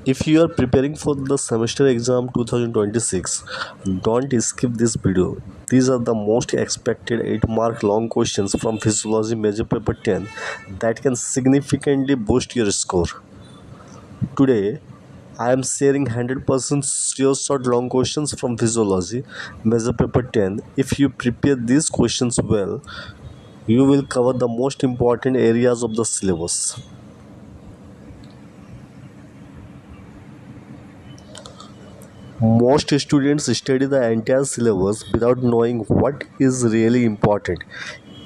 If you are preparing for the semester exam 2026, don't skip this video. These are the most expected 8-mark long questions from Physiology Major Paper 10 that can significantly boost your score. Today, I am sharing 100% sure shot long questions from Physiology Major Paper 10. If you prepare these questions well, you will cover the most important areas of the syllabus. Most students study the entire syllabus without knowing what is really important.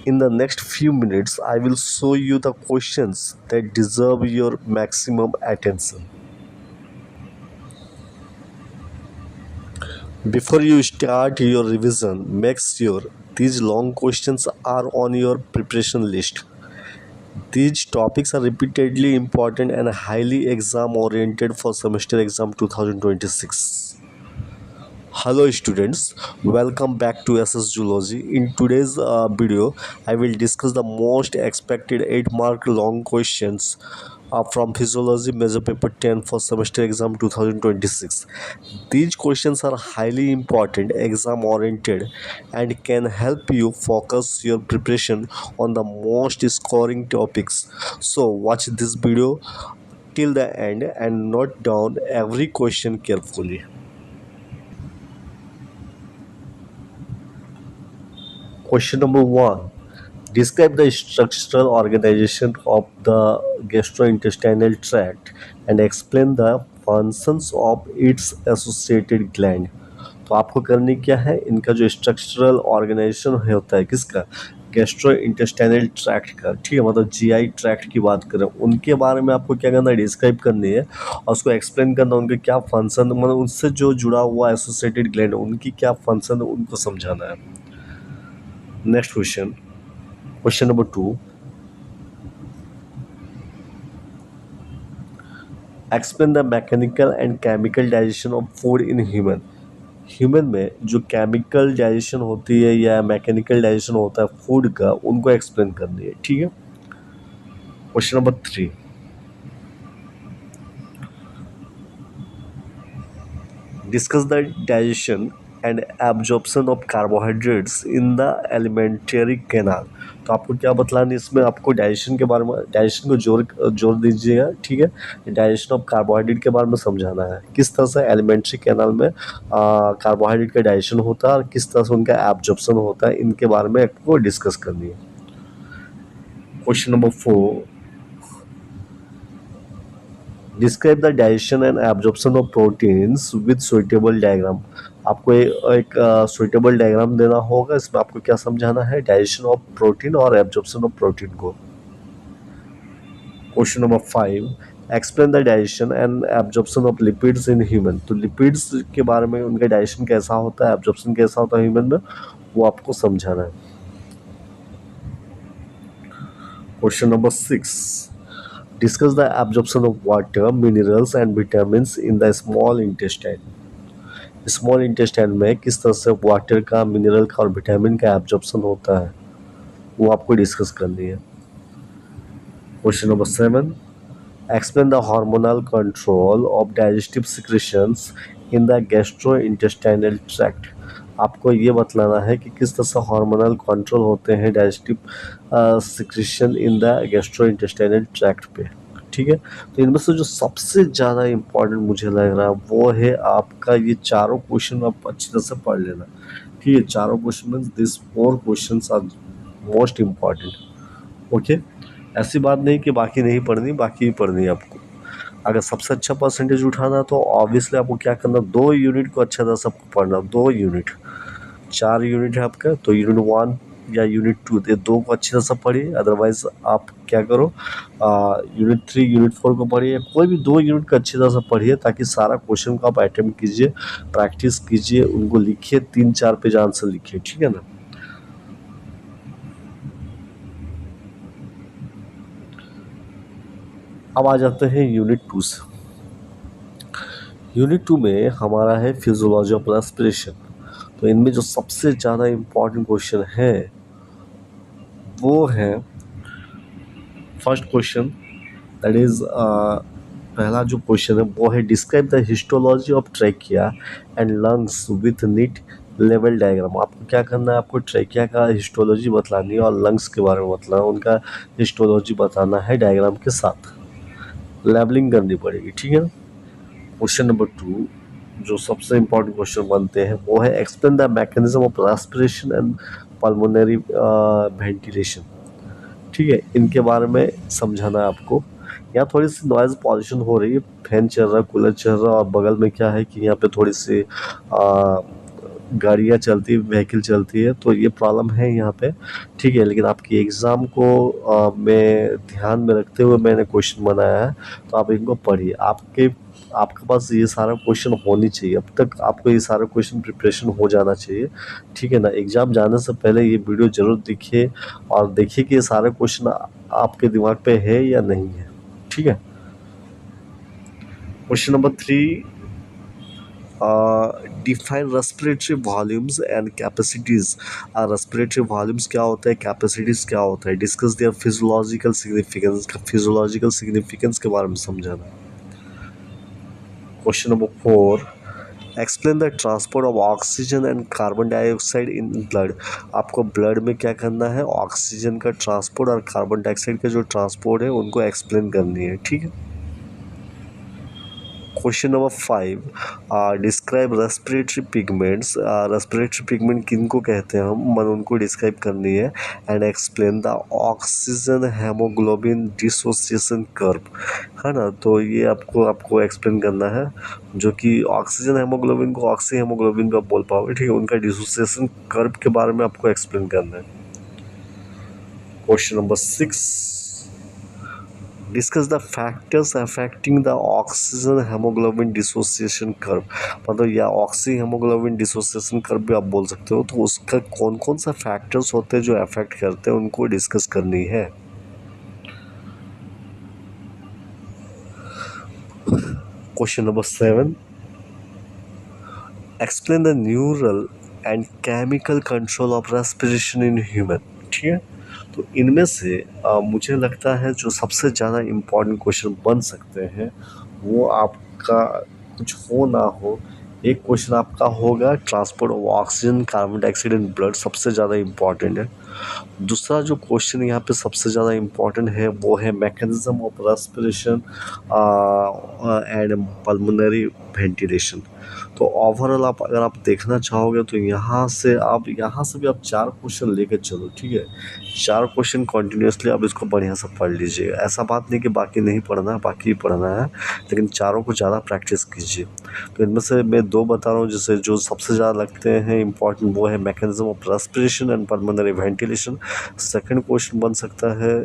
In the next few minutes, I will show you the questions that deserve your maximum attention. Before you start your revision, make sure these long questions are on your preparation list. These topics are repeatedly important and highly exam oriented for semester exam 2026. Hello students, welcome back to SS Zoology. In today's video, I will discuss the most expected 8-mark long questions from Physiology Major Paper 10 for semester exam 2026. These questions are highly important, exam oriented, and can help you focus your preparation on the most scoring topics. So watch this video till the end and note down every question carefully. Question number one. Describe the structural organization of the gastrointestinal tract and explain the functions of its associated gland. तो आपको करनी क्या है, इनका जो structural organisation होता है किसका, गैस्ट्रो इंटेस्टाइनल ट्रैक्ट का, ठीक है, मतलब जीआई ट्रैक्ट की बात करें, उनके बारे में आपको क्या करना है, डिस्क्राइब करनी है और उसको एक्सप्लेन करना, उनके क्या फंक्शन, मतलब उनसे जो जुड़ा हुआ एसोसिएटेड ग्लैंड उनकी क्या फंक्शन है उनको समझाना है. Next question, question number 2. Explain the mechanical and chemical digestion of food in human. Human में जो केमिकल डाइजेशन होती है या मैकेनिकल डाइजेशन होता है फूड का, उनको एक्सप्लेन करनी है, ठीक है. Question number 3. Discuss the digestion and absorption of carbohydrates in the elementary canal. तो आपको क्या बतलाना है इसमें, आपको डाइजेशन के बारे में, डाइजेशन को जोर दीजिएगा, ठीक है. डाइजेशन ऑफ कार्बोहाइड्रेट के बारे में समझाना है, किस तरह से एलिमेंट्री कैनाल में कार्बोहाइड्रेट का डाइजेशन होता है और किस तरह से उनका एब्जॉर्प्शन होता है, इनके बारे में आपको डिस्कस करनी है. Question number 4. Describe the digestion and absorption of proteins with suitable diagram. आपको एक सुइटेबल डायग्राम देना होगा, इसमें आपको क्या समझाना है, डाइजेशन ऑफ प्रोटीन और एब्जॉर्प्शन ऑफ प्रोटीन को. Question number 5. Explain the digestion and absorption of lipids in human. तो लिपिड्स के बारे में, उनका डाइजेशन कैसा होता है, एब्जॉर्प्शन कैसा होता है ह्यूमन में, वो आपको समझाना है. Question number 6. Discuss the absorption of water, minerals and vitamins in the small intestine. Small intestine में किस तरह से वाटर का, मिनरल का और विटामिन का एब्जॉर्प्शन होता है, वो आपको डिस्कस करनी है. Question number 7. Explain the hormonal control of digestive secretions in the gastro intestinal tract. आपको ये बतलाना है कि किस तरह से हार्मोनल कंट्रोल होते हैं digestive secretion in the gastro intestinal tract पे, ठीक है. तो इनमें से जो सबसे ज़्यादा इम्पोर्टेंट मुझे लग रहा है वो है आपका ये चारों क्वेश्चन, आप अच्छी तरह से पढ़ लेना, ठीक है. चारों question means this 4 question are most important. Okay, ऐसी बात नहीं कि बाकी नहीं पढ़नी, बाकी भी पढ़नी है आपको. अगर सबसे अच्छा परसेंटेज उठाना तो ऑब्वियसली आपको क्या करना, 2 यूनिट को अच्छा तरह सबको पढ़ना. 2 यूनिट, 4 यूनिट है आपका, तो यूनिट 1 या यूनिट 2, ये 2 को अच्छी तरह से पढ़िए. अदरवाइज आप क्या करो, यूनिट 3 यूनिट 4 को पढ़िए, कोई भी 2 यूनिट को अच्छी तरह से पढ़िए ताकि सारा क्वेश्चन को आप अटेम्प्ट कीजिए, प्रैक्टिस कीजिए, उनको लिखिए, 3-4 पेज आंसर लिखिए, ठीक है ना. अब आ जाते हैं यूनिट 2 से. यूनिट 2 में हमारा है फिजियोलॉजी ऑफ रेस्पिरेशन. तो इनमें जो सबसे ज़्यादा इम्पोर्टेंट क्वेश्चन है वो है फर्स्ट क्वेश्चन, दैट इज पहला जो क्वेश्चन है वो है describe the histology of trachea and lungs with neat लेवल डायग्राम। आपको क्या करना है, आपको ट्रैकिया का हिस्टोलॉजी बतलानी है और लंग्स के बारे में बतलाना है, उनका हिस्टोलॉजी बताना है डायग्राम के साथ, लेबलिंग करनी पड़ेगी, ठीक है। क्वेश्चन नंबर 2 जो सबसे इम्पोर्टेंट क्वेश्चन बनते हैं वो है explain the mechanism of respiration and pulmonary ventilation. ठीक है, इनके बारे में समझाना है आपको। यहाँ थोड़ी सी नॉइज़ पॉल्यूशन हो रही है, फैन चल रहा है, कूलर चल रहा है, और बगल में क्या है कि यहाँ पे थोड़ी सी गाड़ियाँ चलती है, व्हीकल चलती है, तो ये प्रॉब्लम है यहाँ पे, ठीक है। लेकिन आपकी एग्ज़ाम को मैं ध्यान में रखते हुए मैंने क्वेश्चन बनाया है, तो आप इनको पढ़िए। आपके पास ये सारा क्वेश्चन होनी चाहिए, अब तक आपको ये सारा क्वेश्चन प्रिपरेशन हो जाना चाहिए, ठीक है ना। एग्ज़ाम जाने से पहले ये वीडियो ज़रूर देखिए और देखिए कि ये सारे क्वेश्चन आपके दिमाग पे है या नहीं है, ठीक है। Question number 3 define respiratory volumes and capacities. Respiratory volumes क्या होता है, कैपेसिटीज़ क्या होता है, discuss their physiological significance, physiological significance के बारे में समझाना। Question number 4 explain the transport of oxygen and carbon dioxide in blood. आपको ब्लड में क्या करना है, ऑक्सीजन का ट्रांसपोर्ट और कार्बन डाइऑक्साइड का जो ट्रांसपोर्ट है उनको एक्सप्लेन करनी है, ठीक है। Question number 5 describe respiratory pigments. Respiratory pigment किनको कहते हैं हम, मन उनको डिस्क्राइब करनी है। And explain the oxygen haemoglobin dissociation curve, है ना। तो ये आपको एक्सप्लेन करना है, जो कि ऑक्सीजन हेमोग्लोबिन को ऑक्सी हेमोग्लोबिन का बोल पाओगे, ठीक है। उनका डिसोसिएशन कर्व के बारे में आपको एक्सप्लेन करना है। Question number 6 discuss the factors affecting the oxygen haemoglobin dissociation curve. मतलब या ऑक्सी हेमोग्लोबिन डिसोसिएशन कर्व भी आप बोल सकते हो। तो उसका कौन कौन सा फैक्टर्स होते हैं जो अफेक्ट करते हैं, उनको डिस्कस करनी है। Question number 7 explain the neural and chemical control of respiration in human, ठीक है। तो इनमें से मुझे लगता है जो सबसे ज़्यादा इम्पोर्टेंट क्वेश्चन बन सकते हैं वो आपका कुछ हो ना हो, एक क्वेश्चन आपका होगा transport of oxygen carbon dioxide in blood, सबसे ज़्यादा इम्पॉर्टेंट है। दूसरा जो क्वेश्चन यहाँ पे सबसे ज़्यादा इम्पॉर्टेंट है वो है mechanism of respiration and pulmonary ventilation. तो ओवरऑल अगर आप देखना चाहोगे तो यहाँ से भी आप 4 क्वेश्चन लेकर चलो, ठीक है। 4 क्वेश्चन कंटिन्यूसली आप इसको बढ़िया से पढ़ लीजिए। ऐसा बात नहीं कि बाकी नहीं पढ़ना है, बाकी पढ़ना है, लेकिन चारों को ज़्यादा प्रैक्टिस कीजिए। तो इनमें से मैं 2 बता रहा हूँ जिससे जो सबसे ज़्यादा लगते हैं इंपॉर्टेंट, वो है mechanism of respiration and pulmonary ventilation. Second question बन सकता है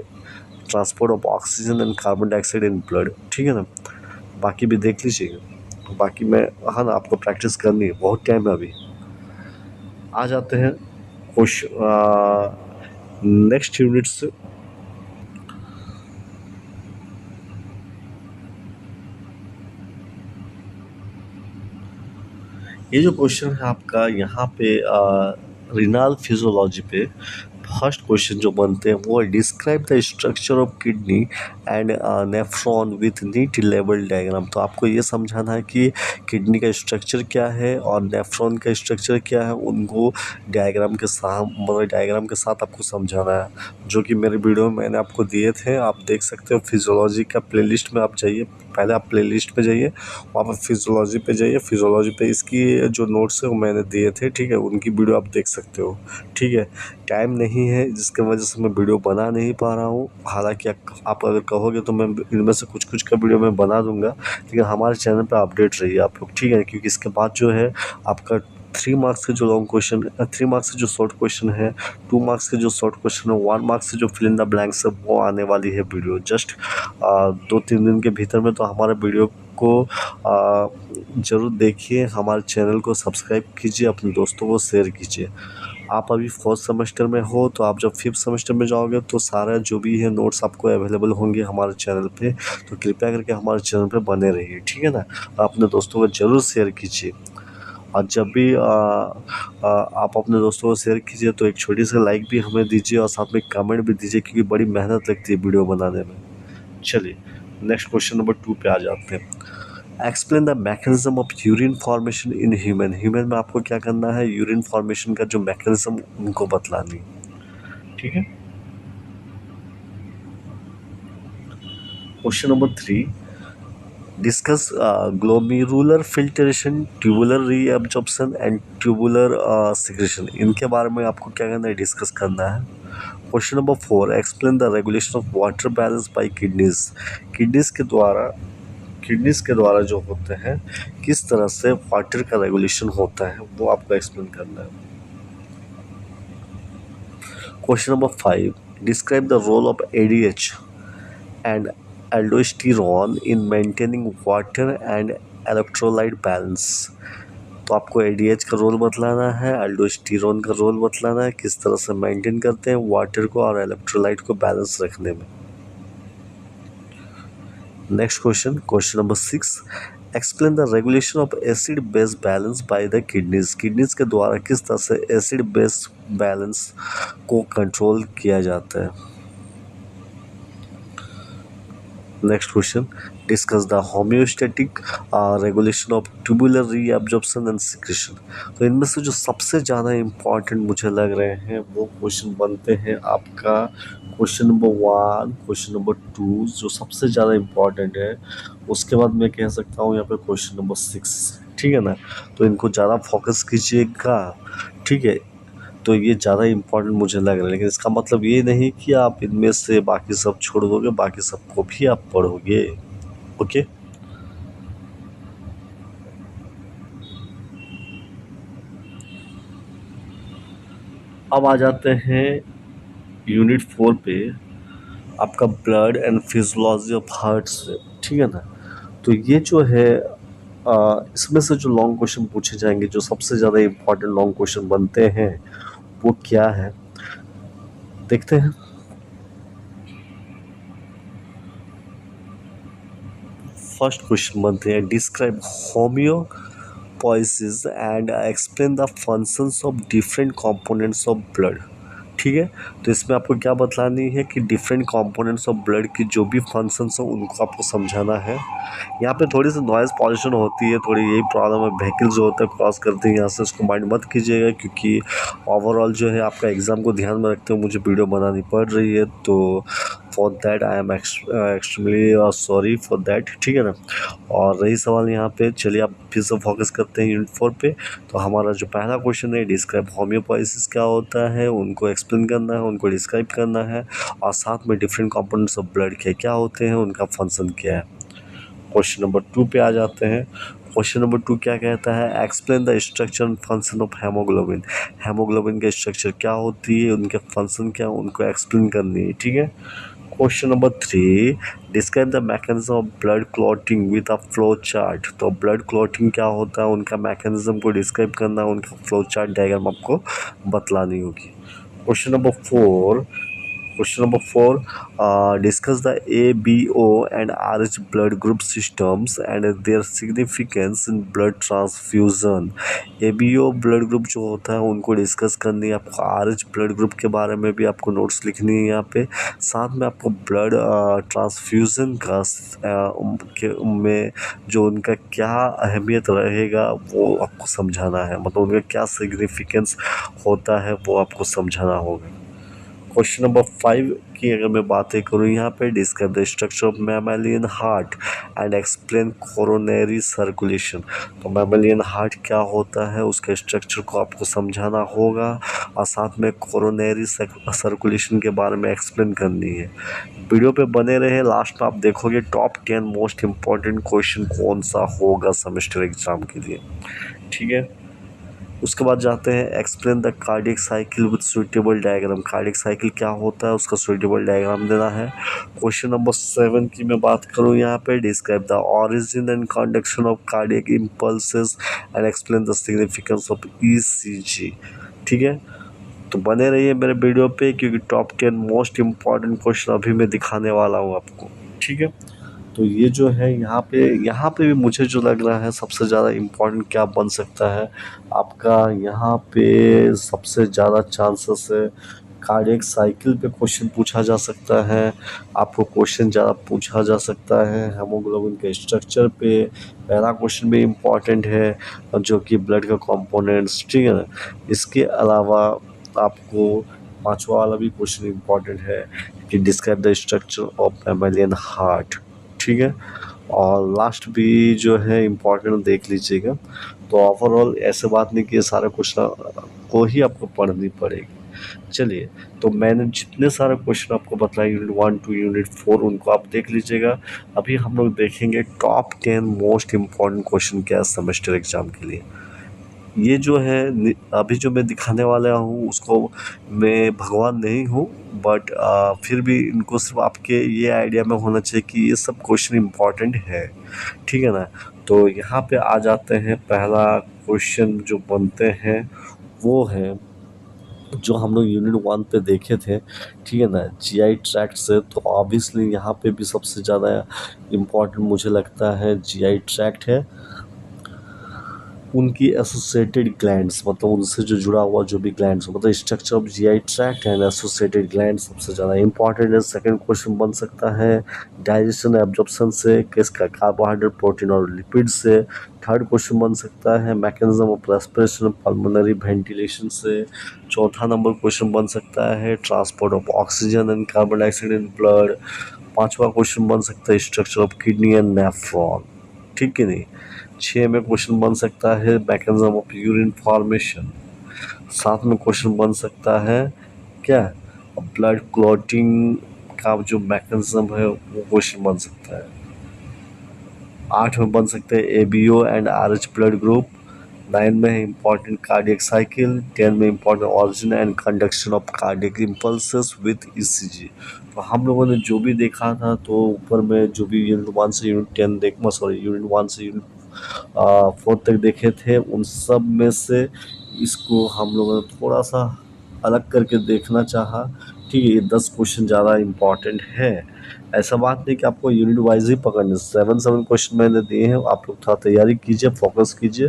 transport of oxygen and carbon dioxide in blood, ठीक है ना। बाकी भी देख लीजिएगा, बाकी मैं, हाँ ना, आपको प्रैक्टिस करनी है, बहुत टाइम है अभी। आ जाते हैं क्वेश्चन नेक्स्ट यूनिट से। ये जो क्वेश्चन है आपका यहाँ पे रिनल फिजियोलॉजी पे, फर्स्ट क्वेश्चन जो बनते हैं वो है describe the structure of kidney and nephron with neat लेवल डायग्राम। तो आपको ये समझाना है कि किडनी का स्ट्रक्चर क्या है और नेफ्रॉन का स्ट्रक्चर क्या है, उनको डायग्राम के साथ, मतलब डायग्राम के साथ आपको समझाना है, जो कि मेरे वीडियो में मैंने आपको दिए थे, आप देख सकते हो। फिजियोलॉजी का प्लेलिस्ट में आप जाइए, पहले आप प्लेलिस्ट पे जाइए, वहाँ पर फिजियोलॉजी पे जाइए, फिजियोलॉजी पे इसकी जो नोट्स है वो मैंने दिए थे, ठीक है, उनकी वीडियो आप देख सकते हो, ठीक है। टाइम नहीं है जिसकी वजह से मैं वीडियो बना नहीं पा रहा हूँ, हालांकि आप अगर कहोगे तो मैं इनमें से कुछ कुछ का वीडियो मैं बना दूंगा, लेकिन हमारे चैनल पर अपडेट रहिए आप लोग, ठीक है। क्योंकि इसके बाद जो है आपका 3 मार्क्स के जो लॉन्ग क्वेश्चन, 3 मार्क्स से जो शॉर्ट क्वेश्चन है, 2 मार्क्स के जो शॉर्ट क्वेश्चन है, 1 मार्क्स से जो फिल इन द ब्लैंक्स है, वो आने वाली है वीडियो जस्ट 2-3 दिन के भीतर में। तो हमारे वीडियो को ज़रूर देखिए, हमारे चैनल को सब्सक्राइब कीजिए, अपने दोस्तों को शेयर कीजिए। आप अभी 4th सेमेस्टर में हो, तो आप जब 5th सेमेस्टर में जाओगे तो सारा जो भी है नोट्स आपको अवेलेबल होंगे हमारे चैनल पे। तो कृपया करके हमारे चैनल पे बने रहिए, ठीक है ना। अपने दोस्तों को ज़रूर शेयर कीजिए, और जब भी आप अपने दोस्तों को शेयर कीजिए तो एक छोटी सी लाइक भी हमें दीजिए और साथ में कमेंट भी दीजिए, क्योंकि बड़ी मेहनत लगती है वीडियो बनाने में। चलिए, नेक्स्ट क्वेश्चन नंबर 2 पे आ जाते हैं। Explain the mechanism of urine formation in human. Human में आपको क्या करना है, यूरिन फॉर्मेशन का जो मैकेनिज्म उनको बतलानी है। ठीक है। Question number 3, discuss glomerular filtration, tubular reabsorption and tubular secretion. इनके बारे में आपको क्या करना है, डिस्कस करना है। Question number 4, explain the regulation of water balance bye kidneys. Kidneys के द्वारा जो होते हैं किस तरह से वाटर का रेगुलेशन होता है वो आपको एक्सप्लेन करना है। Question number 5, describe the role of ADH and aldosterone in maintaining water and electrolyte balance. तो आपको एडीएच का रोल बतलाना है, एल्डोस्टेरोन का रोल बतलाना है, किस तरह से मेंटेन करते हैं वाटर को और इलेक्ट्रोलाइट को बैलेंस रखने में। Next question, question number 6, explain the regulation of acid base balance by the kidneys. Kidneys के द्वारा किस तरह से एसिड बेस बैलेंस को कंट्रोल किया जाता है। Next question, discuss the homeostatic regulation of tubular reabsorption and secretion. तो इनमें से जो सबसे ज़्यादा इम्पॉर्टेंट मुझे लग रहे हैं वो क्वेश्चन बनते हैं आपका क्वेश्चन नंबर 1, क्वेश्चन नंबर 2 जो सबसे ज़्यादा इम्पॉर्टेंट है। उसके बाद मैं कह सकता हूँ यहाँ पे क्वेश्चन नंबर 6, ठीक है ना। तो इनको ज़्यादा फोकस कीजिएगा, ठीक है। तो ये ज़्यादा इम्पोर्टेंट मुझे लग रहा है, लेकिन इसका मतलब ये नहीं कि आप इनमें से बाकी सब छोड़ दोगे, बाकी सबको भी आप पढ़ोगे। ओके। अब आ जाते हैं यूनिट 4 पे, आपका blood and physiology of heart से, ठीक है ना। तो ये जो है इसमें से जो लॉन्ग क्वेश्चन पूछे जाएंगे, जो सबसे ज़्यादा इम्पोर्टेंट लॉन्ग क्वेश्चन बनते हैं वो क्या है, देखते हैं। फर्स्ट क्वेश्चन बनते हैं, describe haemopoiesis and explain the functions of different components of blood. ठीक है। तो इसमें आपको क्या बतलानी है कि डिफरेंट कंपोनेंट्स ऑफ ब्लड की जो भी फंक्शंस हो उनको आपको समझाना है। यहाँ पे थोड़ी सी नॉइज़ पॉल्यूशन होती है, थोड़ी यही प्रॉब्लम है, व्हीकल जो होता है क्रॉस करते हैं यहाँ से, उसको माइंड मत कीजिएगा, क्योंकि ओवरऑल जो है आपका एग्ज़ाम को ध्यान में रखते हुए मुझे वीडियो बनानी पड़ रही है। तो for that I am extremely sorry for that, ठीक है ना। और रही सवाल यहाँ पे, चलिए आप फिर से फोकस करते हैं यूनिट 4 पे। तो हमारा जो पहला क्वेश्चन है, डिस्क्राइब होम्योपोइसिस क्या होता है, उनको एक्सप्लेन करना है, उनको डिस्क्राइब करना है, और साथ में डिफरेंट कंपोनेंट्स ऑफ ब्लड के क्या होते हैं, उनका फंक्शन क्या है। क्वेश्चन नंबर 2 पे आ जाते हैं। क्वेश्चन नंबर 2 क्या कहता है, explain the structure and function of haemoglobin. Haemoglobin के स्ट्रक्चर क्या होती है, उनके फंक्शन क्या, उनको एक्सप्लेन करनी है, ठीक है। Question number 3, describe the mechanism of blood clotting with a flow chart. तो ब्लड क्लॉटिंग क्या होता है, उनका मैकेनिज्म को डिस्क्राइब करना, उनका फ्लो चार्ट डायग्राम आपको बतलानी होगी। Question number 4, discuss the ABO and RH blood group systems and their significance in blood transfusion। ABO blood group जो होता है उनको डिस्कस करनी है आपको, RH ब्लड ग्रुप के बारे में भी आपको नोट्स लिखनी है यहाँ पे, साथ में आपको ब्लड ट्रांसफ्यूज़न का में जो उनका क्या अहमियत रहेगा वो आपको समझाना है, मतलब उनका क्या सिग्निफिकेंस होता है वो आपको समझाना होगा। क्वेश्चन नंबर 5 की अगर मैं बातें करूँ यहाँ पे, describe the structure of mammalian heart and explain coronary circulation. तो मैमेलियन हार्ट क्या होता है, उसके स्ट्रक्चर को आपको समझाना होगा, और साथ में कोरोनरी सर्कुलेशन के बारे में एक्सप्लेन करनी है। वीडियो पे बने रहे, लास्ट में आप देखोगे टॉप 10 मोस्ट इम्पॉर्टेंट क्वेश्चन कौन सा होगा सेमेस्टर एग्जाम के लिए, ठीक है। उसके बाद जाते हैं, explain the cardiac cycle with suitable diagram. Cardiac cycle क्या होता है, उसका सुइटेबल डायग्राम देना है। क्वेश्चन नंबर 7 की मैं बात करूँ यहाँ पे, describe the origin and conduction of cardiac impulses and explain the significance of ECG, ठीक है। तो बने रहिए मेरे वीडियो पे, क्योंकि टॉप 10 मोस्ट इम्पॉर्टेंट क्वेश्चन अभी मैं दिखाने वाला हूँ आपको, ठीक है। तो ये जो है यहाँ पे भी मुझे जो लग रहा है सबसे ज़्यादा इम्पोर्टेंट क्या बन सकता है आपका, यहाँ पे सबसे ज़्यादा चांसेस है कार्डियक साइकिल पे क्वेश्चन पूछा जा सकता है, आपको क्वेश्चन ज़्यादा पूछा जा सकता है हेमोग्लोबिन के स्ट्रक्चर पे। पहला क्वेश्चन भी इम्पॉर्टेंट है जो कि ब्लड का कंपोनेंट्स, ठीक है ना। इसके अलावा आपको पांचवा वाला भी क्वेश्चन इम्पॉर्टेंट है कि describe the structure of mammalian heart, ठीक है। और लास्ट भी जो है इम्पोर्टेंट देख लीजिएगा। तो ओवरऑल ऐसे बात नहीं कि ये सारा क्वेश्चन को ही आपको पढ़नी पड़ेगी। चलिए, तो मैंने जितने सारे क्वेश्चन आपको बताए यूनिट 1 टू यूनिट 4 उनको आप देख लीजिएगा। अभी हम लोग देखेंगे टॉप 10 मोस्ट इम्पॉर्टेंट क्वेश्चन क्या सेमेस्टर एग्जाम के लिए। ये जो है अभी जो मैं दिखाने वाला हूँ उसको मैं भगवान नहीं हूँ, बट फिर भी इनको सिर्फ आपके ये आइडिया में होना चाहिए कि ये सब क्वेश्चन इम्पॉर्टेंट है, ठीक है ना। तो यहाँ पे आ जाते हैं, पहला क्वेश्चन जो बनते हैं वो है जो हम लोग यूनिट 1 पे देखे थे, ठीक है ना, जीआई ट्रैक्ट से। तो ऑब्वियसली यहाँ पे भी सबसे ज़्यादा इम्पोर्टेंट मुझे लगता है जीआई ट्रैक्ट है, उनकी एसोसिएटेड ग्लैंड्स, मतलब उनसे जो जुड़ा हुआ जो भी ग्लैंड्स हो, मतलब structure of GI tract and associated gland सबसे ज़्यादा इंपॉर्टेंट है। सेकंड क्वेश्चन बन सकता है डाइजेशन एब्जॉर्प्शन से, किसका, कार्बोहाइड्रेट, प्रोटीन और लिपिड से। थर्ड क्वेश्चन बन सकता है mechanism of respiration, pulmonary ventilation से। चौथा नंबर क्वेश्चन बन सकता है transport of oxygen and carbon dioxide in blood. पांचवा क्वेश्चन बन सकता है structure of kidney and nephron, ठीक है नहीं। छः में क्वेश्चन बन सकता है मैकेनिज्म ऑफ यूरिन फॉर्मेशन। सात में क्वेश्चन बन सकता है क्या, ब्लड क्लॉटिंग का जो मैकेनिज्म है वो क्वेश्चन बन सकता है। आठ में बन सकते हैं ABO and RH blood group. Nine में है इंपॉर्टेंट कार्डियक साइकिल। 10 में important origin and conduction of cardiac impulses with ECG. तो हम लोगों ने जो भी देखा था, तो ऊपर में जो भी यूनिट 1 से यूनिट 10 यूनिट 1 से यूनिट 4 तक देखे थे, उन सब में से इसको हम लोगों ने थोड़ा सा अलग करके देखना चाहा, ठीक है। ये 10 क्वेश्चन ज़्यादा इम्पॉर्टेंट है। ऐसा बात नहीं कि आपको यूनिट वाइज ही पकड़ने, 7 क्वेश्चन मैंने दिए हैं, आप लोग थोड़ा तैयारी कीजिए, फोकस कीजिए,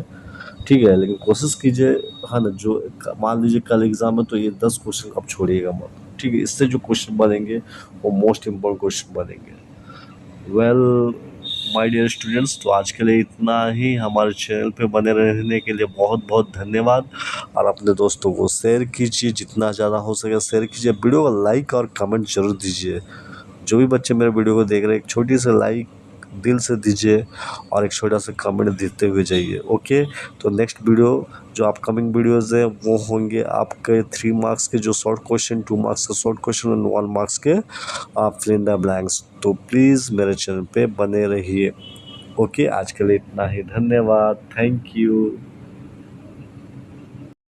ठीक है। लेकिन कोशिश कीजिए, है ना, जो मान लीजिए कल एग्जाम है तो ये 10 क्वेश्चन आप छोड़िएगा मत, ठीक है। इससे जो क्वेश्चन बनेंगे वो मोस्ट इम्पोर्टेंट क्वेश्चन बनेंगे। वेल माय डियर स्टूडेंट्स, तो आज के लिए इतना ही। हमारे चैनल पे बने रहने के लिए बहुत बहुत धन्यवाद। और अपने दोस्तों को शेयर कीजिए, जितना ज़्यादा हो सके शेयर कीजिए, वीडियो को लाइक और कमेंट जरूर दीजिए। जो भी बच्चे मेरे वीडियो को देख रहे हैं, एक छोटी सी लाइक दिल से दीजिए और एक छोटा सा कमेंट देते हुए जाइए, ओके। तो नेक्स्ट वीडियो जो अपकमिंग वीडियोज़ है वो होंगे आपके 3 मार्क्स के जो शॉर्ट क्वेश्चन, 2 मार्क्स के शॉर्ट क्वेश्चन और 1 मार्क्स के आप फिल इन द ब्लैंक्स। तो प्लीज़ मेरे चैनल पे बने रहिए, ओके। आज के लिए इतना ही, धन्यवाद, थैंक यू।